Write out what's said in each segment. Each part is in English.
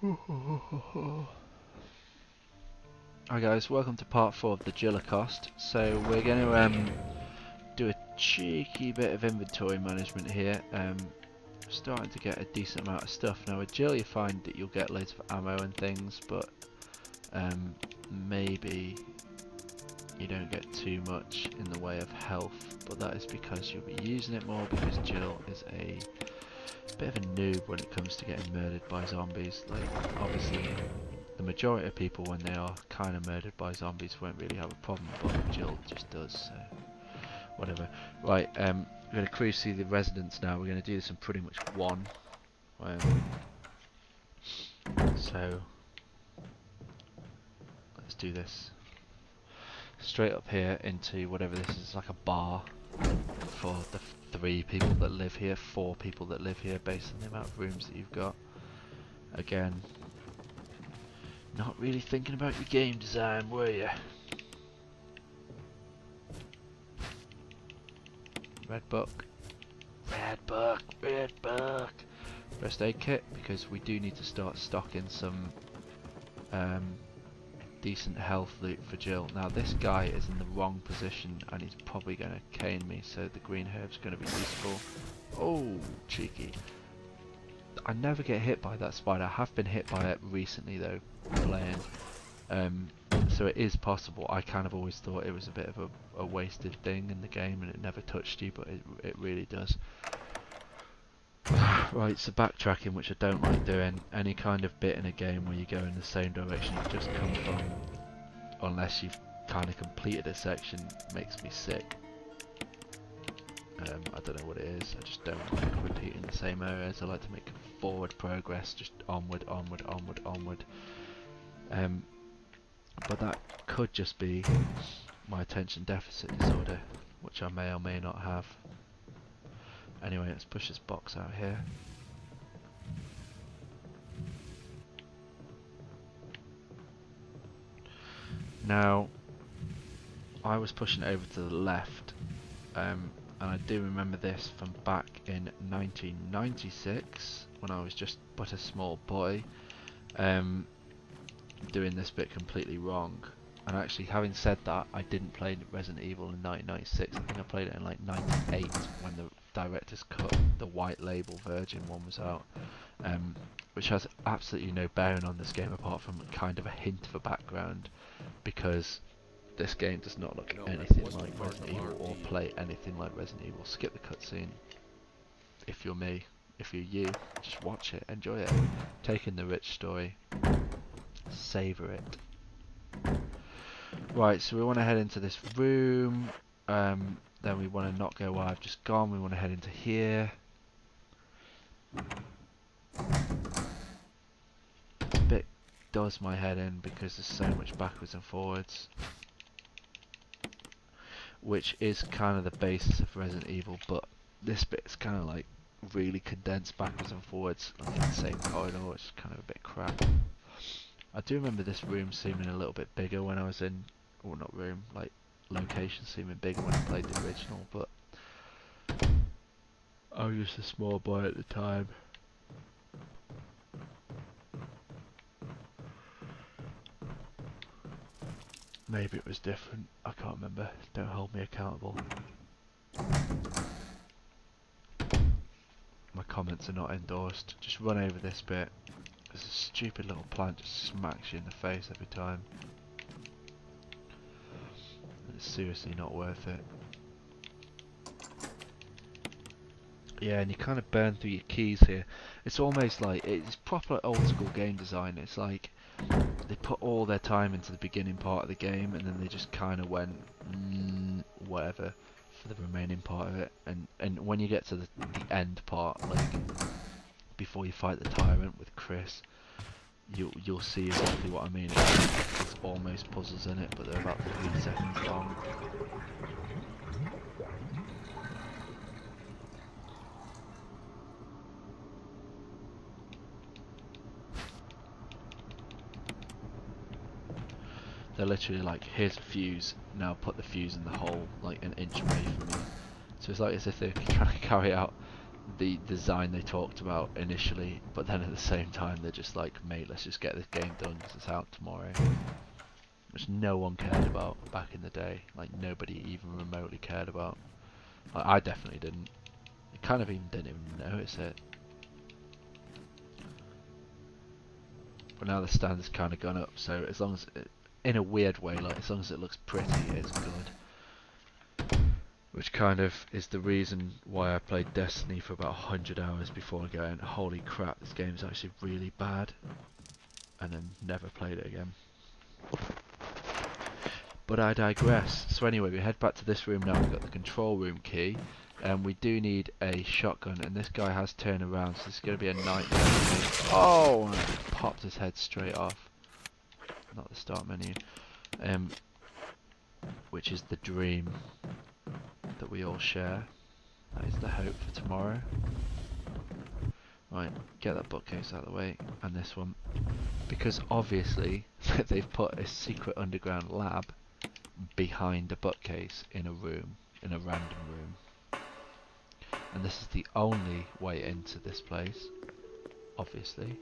Hi guys, welcome to part 4 of the Jillacost. So we're going to do a cheeky bit of inventory management here. Starting to get a decent amount of stuff. Now with Jill you find that you'll get loads of ammo and things, but maybe you don't get too much in the way of health, but that is because you'll be using it more, because Jill is a bit of a noob when it comes to getting murdered by zombies. Like, obviously the majority of people, when they are kind of murdered by zombies, won't really have a problem, but Jill just does, so whatever. Right, we're going to cruise through the residence now. We're going to do this in pretty much one. So let's do this. Straight up here into whatever this is, like a bar for the 3 people that live here, 4 people that live here, based on the amount of rooms that you've got. Again, not really thinking about your game design, were you? Red book. Red book. Red book. First aid kit, because we do need to start stocking some decent health loot for Jill. Now this guy is in the wrong position and he's probably going to cane me, so the green herb's going to be useful. Oh, cheeky. I never get hit by that spider. I have been hit by it recently though, playing. So it is possible. I kind of always thought it was a bit of a wasted thing in the game and it never touched you, but it really does. Right, so backtracking, which I don't like doing. Any kind of bit in a game where you go in the same direction you've just come from, unless you've kind of completed a section, makes me sick. I don't know what it is, I just don't like repeating the same areas. I like to make forward progress, just onward, onward, onward, onward. But that could just be my attention deficit disorder, which I may or may not have. Anyway, let's push this box out here. Now, I was pushing it over to the left, and I do remember this from back in 1996, when I was just but a small boy, doing this bit completely wrong. And actually, having said that, I didn't play Resident Evil in 1996. I think I played it in like 98 when the director's cut, the white label Virgin one, was out, which has absolutely no bearing on this game apart from kind of a hint of a background, because this game does not look anything like Resident Evil or play anything like Resident Evil. Skip the cutscene if you're me. If you're you, just watch it, enjoy it, take in the rich story, savour it. Right, so we want to head into this room, then we want to not go where I've just gone, we want to head into here. This bit does my head in because there's so much backwards and forwards, which is kind of the basis of Resident Evil, but this bit's kind of like really condensed backwards and forwards, like in the same corridor, which is kind of a bit crap. I do remember this room seeming a little bit bigger when I was in, or not room, like location seeming bigger when I played the original, but I was just a small boy at the time. Maybe it was different, I can't remember, don't hold me accountable. My comments are not endorsed, just run over this bit. This stupid little plant just smacks you in the face every time. It's seriously not worth it. Yeah, and you kind of burn through your keys here. It's almost like, it's proper old school game design. It's like they put all their time into the beginning part of the game and then they just kind of went whatever for the remaining part of it. And when you get to the end part, like before you fight the tyrant with Chris, you'll see exactly what I mean. It's almost puzzles in it, but they're about 3 seconds long. They're literally like, here's a fuse, now put the fuse in the hole like an inch away from you. So it's like as if they're trying to carry out the design they talked about initially, but then at the same time they're just like, mate, let's just get this game done because it's out tomorrow. Which no one cared about back in the day. Like, nobody even remotely cared about. Like, I definitely didn't. I kind of even didn't even notice it. But now the standard's kind of gone up, so as long as it, in a weird way, like as long as it looks pretty, it's good. Which kind of is the reason why I played Destiny for about 100 hours before going, holy crap, this game's actually really bad, and then never played it again. But I digress. So anyway, we head back to this room now. We've got the control room key, and we do need a shotgun, and this guy has turned around, so this is going to be a nightmare for me. Oh, and I popped his head straight off. Not the start menu. Which is the dream that we all share. That is the hope for tomorrow. Right, get that bookcase out of the way, and this one. Because obviously, they've put a secret underground lab behind a bookcase in a room, in a random room. And this is the only way into this place, obviously.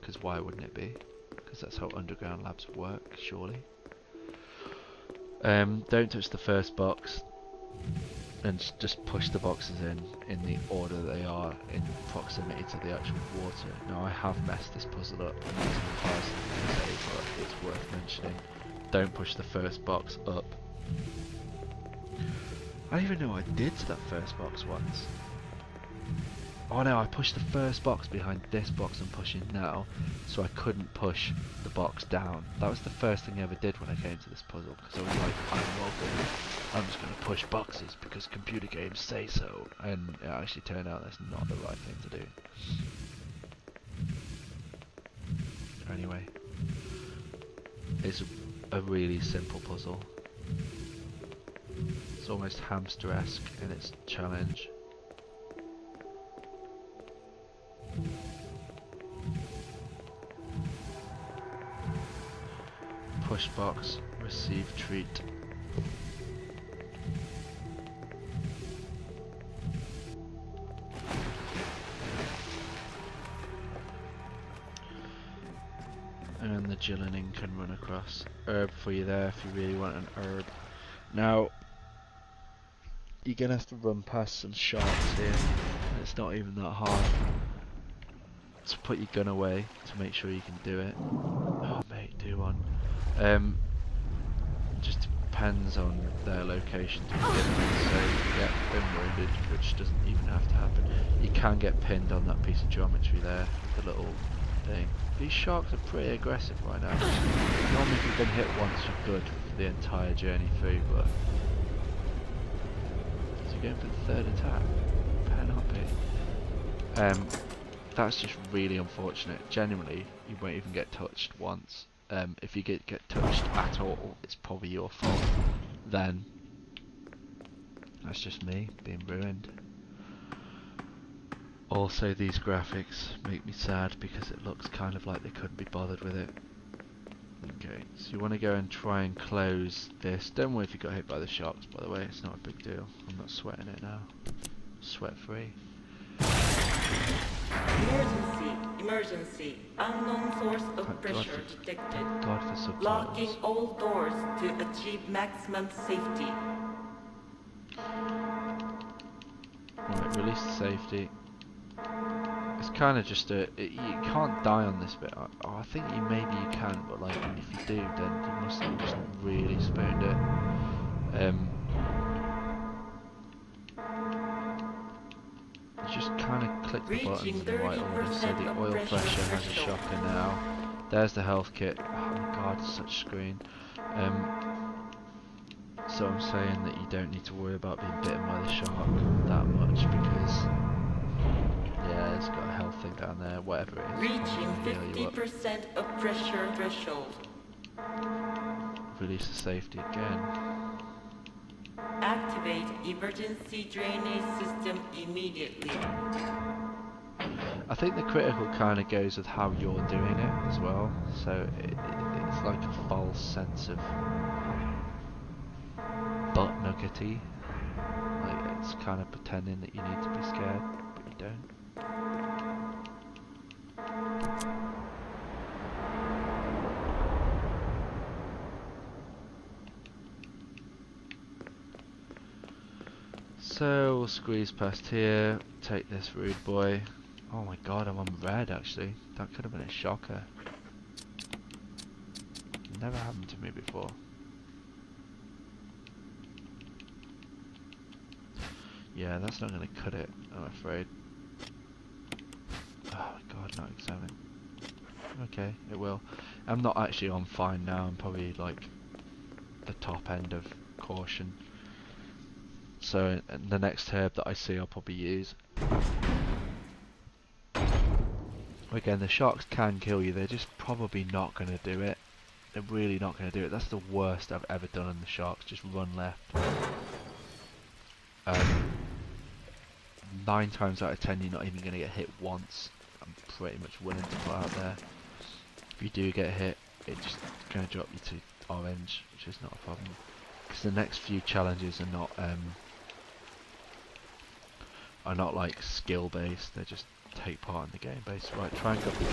Because why wouldn't it be? Because that's how underground labs work, surely. Don't touch the first box, and just push the boxes in the order they are in proximity to the actual water. Now I have messed this puzzle up, and that's embarrassing to say, but it's worth mentioning. Don't push the first box up. I don't even know what I did to that first box once. Oh no, I pushed the first box behind this box I'm pushing now, so I couldn't push the box down. That was the first thing I ever did when I came to this puzzle, because I was like, I'm just going to push boxes because computer games say so, and it actually turned out that's not the right thing to do. Anyway, it's a really simple puzzle. It's almost hamster-esque in its challenge. Push box, receive treat. And the Gillening can run across. Herb for you there if you really want an herb. Now, you're gonna have to run past some sharks here, and it's not even that hard. So put your gun away to make sure you can do it. Oh mate, do one. Just depends on their location to begin with, so yeah, been wounded, which doesn't even have to happen. You can get pinned on that piece of geometry there, the little thing. These sharks are pretty aggressive right now. Normally if you've been hit once you're good for the entire journey through, but... So you're going for the third attack? Better not be. That's just really unfortunate. Genuinely, you won't even get touched once. If you get touched at all, it's probably your fault. Then, that's just me being ruined. Also, these graphics make me sad because it looks kind of like they couldn't be bothered with it. Okay, so you want to go and try and close this. Don't worry if you got hit by the sharks, by the way, it's not a big deal. I'm not sweating it now. Sweat free. Emergency. Unknown source of pressure detected. Locking all doors to achieve maximum safety. Right, release the safety. It's kind of just you can't die on this bit. I think maybe you can, but like if you do, then you must have just really spooned it. Just kind of click the buttons in the right order. So the oil pressure has a shocker now. There's the health kit. Oh my god, such screen. So I'm saying that you don't need to worry about being bitten by the shark that much because yeah, it's got a health thing down there, whatever it is. Reaching 50% of pressure threshold. Release the safety again. Activate emergency drainage system immediately. I think the critical kind of goes with how you're doing it as well, so it's like a false sense of butt nuggety. Like it's kind of pretending that you need to be scared, but but you don't. So we'll squeeze past here, take this rude boy. Oh my god, I'm on red actually. That could have been a shocker. Never happened to me before. Yeah, that's not going to cut it, I'm afraid. Oh my god, not examine. Okay, it will. I'm not actually on fine now, I'm probably like the top end of caution. So the next herb that I see I'll probably use. Again, the sharks can kill you, they're just probably not going to do it. They're really not going to do it. That's the worst I've ever done on the sharks, just run left. 9 times out of 10 you're not even going to get hit once. I'm pretty much willing to put out there. If you do get hit, it's just going to drop you to orange, which is not a problem. Because the next few challenges are not like skill based, they just take part in the game based. Right, try and get the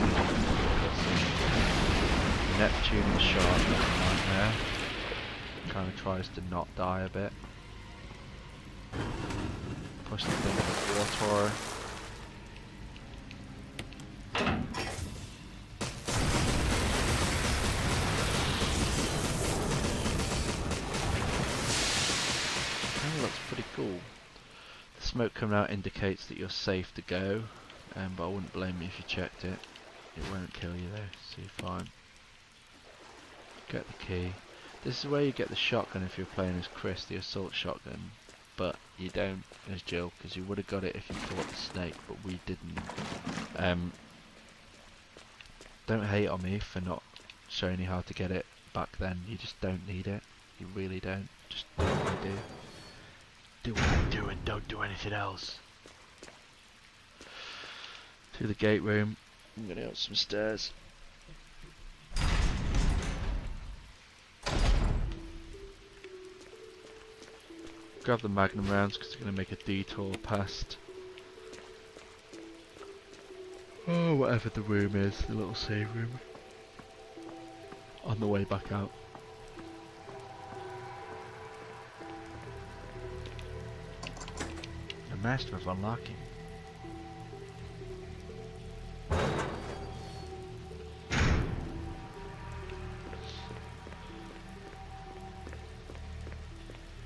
Neptune the shark, that's a nightmare. Kind of tries to not die a bit. Push the thing with the Pt4. That looks pretty cool. The smoke coming out indicates that you're safe to go, but I wouldn't blame you if you checked it. It won't kill you though, so you're fine. Get the key. This is where you get the shotgun if you're playing as Chris, the assault shotgun. But you don't as Jill, because you would have got it if you fought the snake, but we didn't. Don't hate on me for not showing you how to get it back then. You just don't need it. You really don't. Just do what I do. Do what I do and don't do anything else. To the gate room. I'm going to go up some stairs. Grab the magnum rounds because it's going to make a detour past whatever the room is, the little save room, on the way back out. The master of unlocking.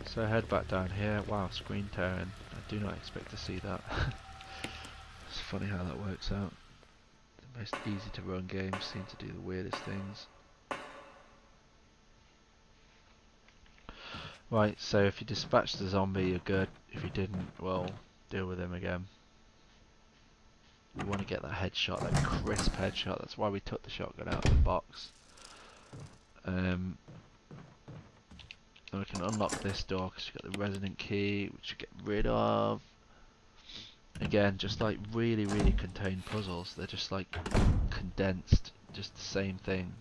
So head back down here. Wow, screen tearing. I do not expect to see that. It's funny how that works out. The most easy to run games seem to do the weirdest things. Right, so if you dispatched the zombie, you're good. If you didn't, well, deal with him again. You want to get that headshot, that crisp headshot. That's why we took the shotgun out of the box. Then we can unlock this door because we've got the resident key, which we get rid of. Again, just like really, really contained puzzles. They're just like condensed, just the same thing.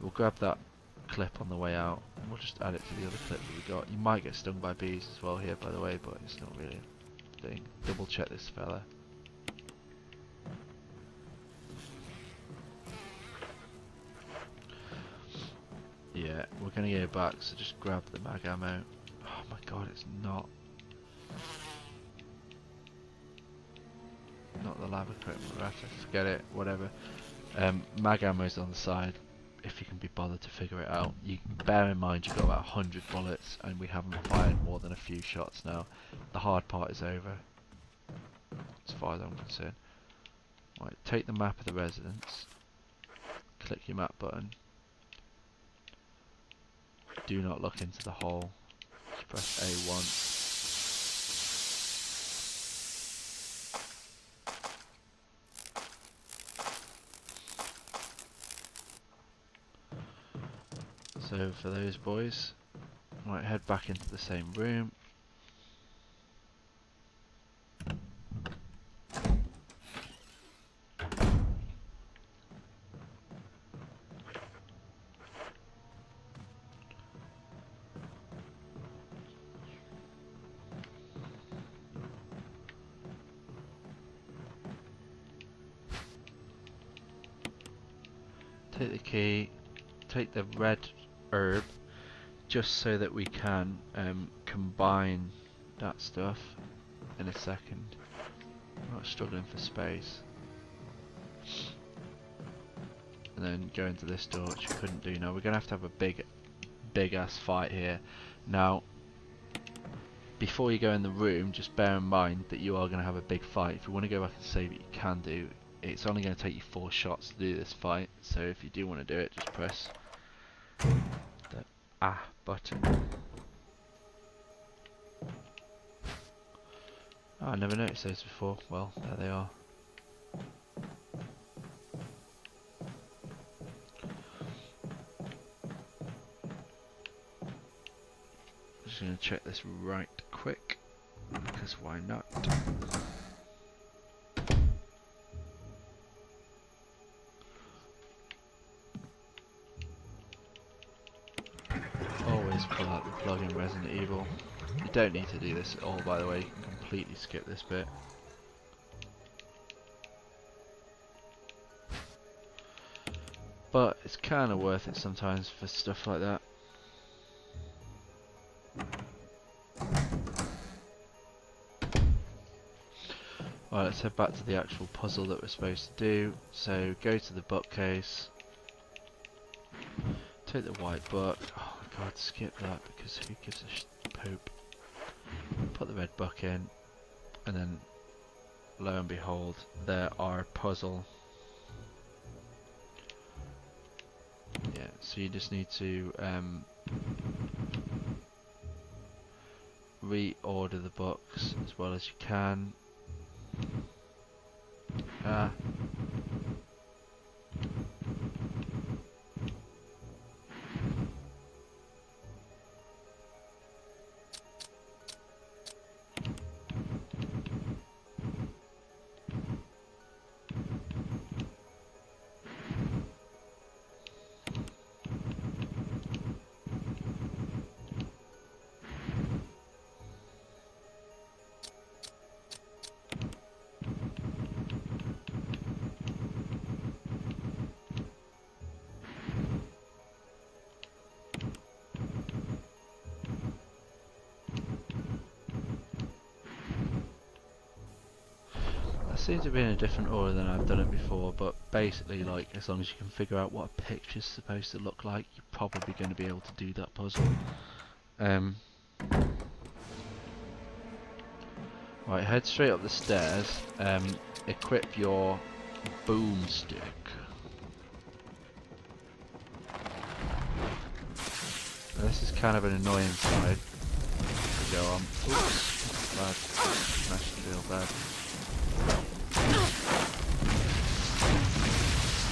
We'll grab that clip on the way out. And we'll just add it to the other clip that we got. You might get stung by bees as well here, by the way, but it's not really a thing. Double check this fella. Yeah, we're gonna go back, so just grab the mag ammo. Oh my god, it's not the lab equipment, we'll have to forget it, whatever. Mag ammo's on the side, if you can be bothered to figure it out. You bear in mind you've got about 100 bullets, and we haven't fired more than a few shots now. The hard part is over, as far as I'm concerned. Right, take the map of the residence, click your map button. Do not look into the hole. Just press A1. So for those boys, might head back into the same room. Take the key, take the red herb, just so that we can combine that stuff in a second. I'm not struggling for space. And then go into this door, which you couldn't do. Now we're going to have a big ass fight here. Now, before you go in the room, just bear in mind that you are going to have a big fight. If you want to go back and save it, you can do. It's only going to take you 4 shots to do this fight, so if you do want to do it, just press the A button. Oh, I never noticed those before. Well, there they are. Just going to check this right quick, because why not? Always pull out the plug in Resident Evil. You don't need to do this at all, by the way. You can completely skip this bit. But it's kind of worth it sometimes for stuff like that. Alright, let's head back to the actual puzzle that we're supposed to do. So go to the bookcase. Take the white book. Oh my god, skip that because who gives a poop. Put the red book in, and then lo and behold, there are puzzle. Yeah, so you just need to reorder the books as well as you can. Seems to be in a different order than I've done it before, but basically, like, as long as you can figure out what a picture's supposed to look like, you're probably going to be able to do that puzzle. Right, head straight up the stairs, equip your boomstick. Now, this is kind of an annoying side to go on. Oops, bad. Smashed it real bad.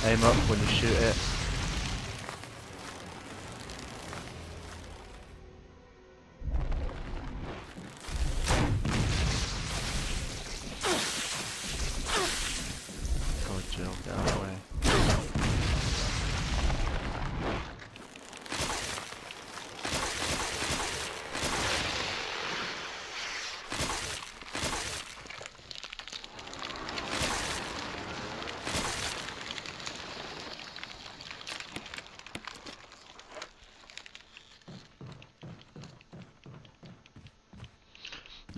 Aim up when you shoot it. God, Jill, get out of the way.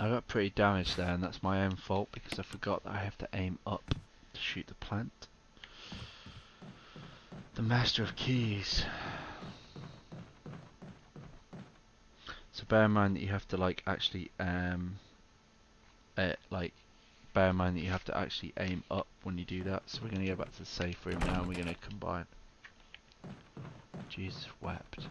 I got pretty damaged there, and that's my own fault because I forgot that I have to aim up to shoot the plant. The Master of Keys. So bear in mind that you have to actually bear in mind that you have to actually aim up when you do that. So we're going to go back to the safe room now, and we're going to combine. Jesus wept.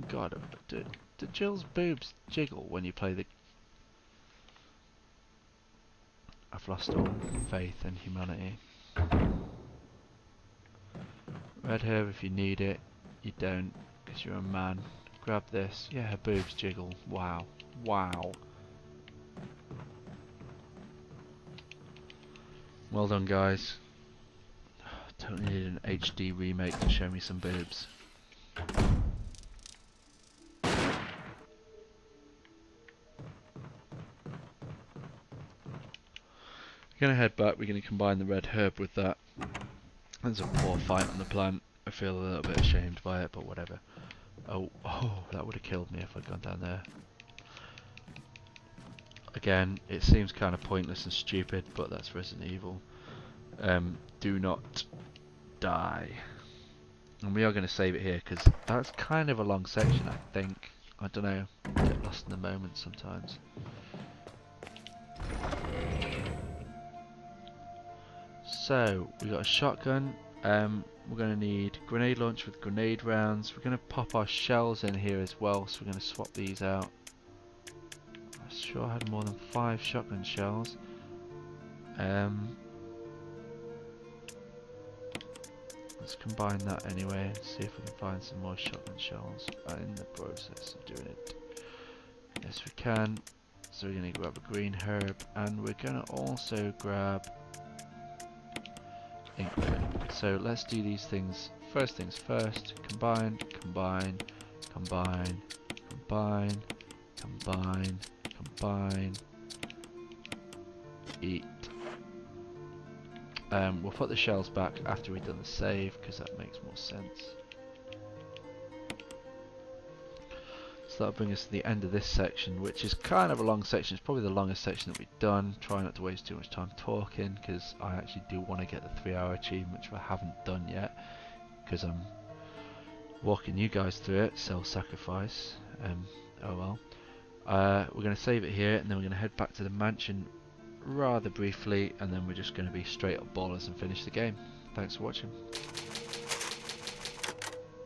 God, do Jill's boobs jiggle when you play the... I've lost all faith in humanity. Red herb if you need it, you don't, because you're a man. Grab this. Yeah, her boobs jiggle. Wow. Wow. Well done, guys. Totally need an HD remake to show me some boobs. We're going to head back, we're going to combine the red herb with that. There's a poor fight on the plant. I feel a little bit ashamed by it, but whatever. Oh, that would have killed me if I'd gone down there. Again, it seems kind of pointless and stupid, but that's Resident Evil. Do not die. And we are going to save it here, because that's kind of a long section, I think. I don't know, I get lost in the moment sometimes. So, we got a shotgun. We're going to need grenade launch with grenade rounds. We're going to pop our shells in here as well, so we're going to swap these out. I'm sure I had more than 5 shotgun shells. Let's combine that anyway and see if we can find some more shotgun shells. In the process of doing it. Yes, we can. So we're going to grab a green herb, and we're going to also grab ink pen. So let's do these things. First things first. Combine, combine, combine, combine, combine, combine. Eat. We'll put the shells back after we've done the save, because that makes more sense. So that'll bring us to the end of this section, which is kind of a long section. It's probably the longest section that we've done. Try not to waste too much time talking, because I actually do want to get the 3-hour achievement, which I haven't done yet, because I'm walking you guys through it. Self-sacrifice. Oh well. We're going to save it here, and then we're going to head back to the mansion rather briefly, and then we're just going to be straight up ballers and finish the game. Thanks for watching.